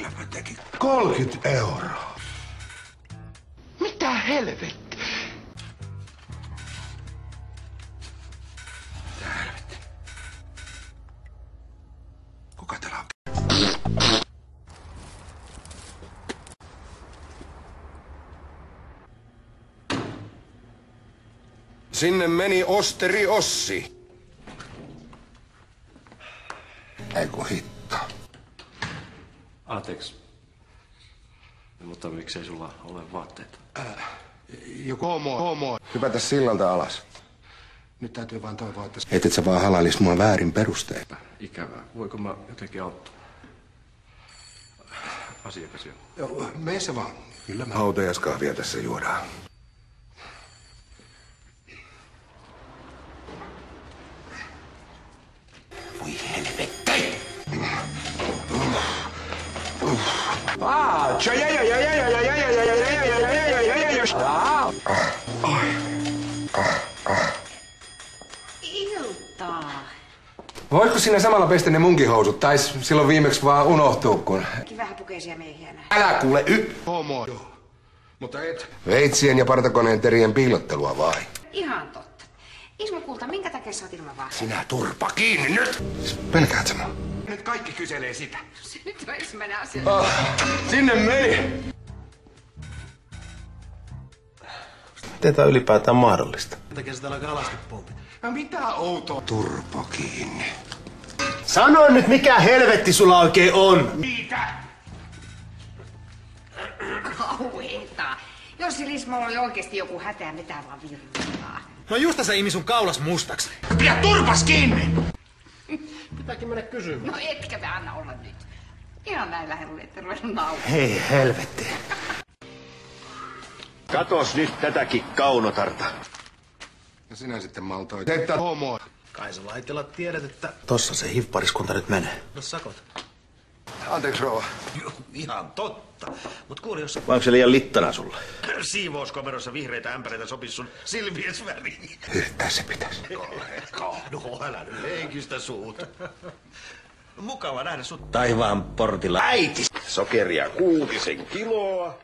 Silläpä teki 30 euroa. Mitä helvetti? Mitä helvetti? Kuka täällä on? Sinne meni Osteri Ossi. Eiku hitto. Anteeksi. Mutta miksei sulla ole vaatteita? Joku homo. Hypätä sillalta alas. Nyt täytyy vaan toivoa, että... Et sä vaan halailis mua väärin perustein. Ikävää. Voiko mä jotenkin auttaa? Asiakas jo. Joo, mene se vaan. Kyllä mä... Hautajaiskahvia tässä juodaan. Voi helvetti! Iltaa. Voitko sinä samalla pestä ne munkin housut? Tais silloin viimeksi vaan unohtuu, kun... Vähäpukeisia miehiä näin. Älä kuule Homo. Mutta et... Veitsien ja partakoneen terien piilottelua vai? Ihan totta. Ismo kulta, minkä takia sä oot ilman vaatteita? Sinä turpa kiinni nyt! Pelkäät sä mua? Nyt kaikki kyselee sitä. Se nyt on ensimmäinen asia. Sinne meni! Miten tää ylipäätään mahdollista? Takia sitä alkaa alastipompi. No mitä outoa? Turpo kiinni. Sano nyt, mikä helvetti sulla oikein on? Mitä? Kauheeta. Jos sillä Ismolla oli oikeesti joku hätä, mitä vaan virtaa. No justa se imi sun kaulas mustaksi. Pidä turpas kiinni! Pitääkin mennä kysymään. No etkä me anna olla nyt. Ihan näin lähellä, että ruvennut nauraa. Hei helvetti. Katos nyt tätäkin kaunotarta. Ja sinä sitten maltoit. Että Homo. Kai sä Laitila tiedät, että... Tossa se HIV-pariskunta nyt menee. No sakot. Anteeksi rouva. Ihan totta. Mut kuule, jos Vai onko se liian littana sulla? siivouskomerossa vihreitä ämpäreitä sopis sun silmies väriin. Yrittää se pitäisi. No älä nyt leikistä suuta. Mukava nähdä sut. Taivaan portilla äiti. Sokeria 6 kiloa.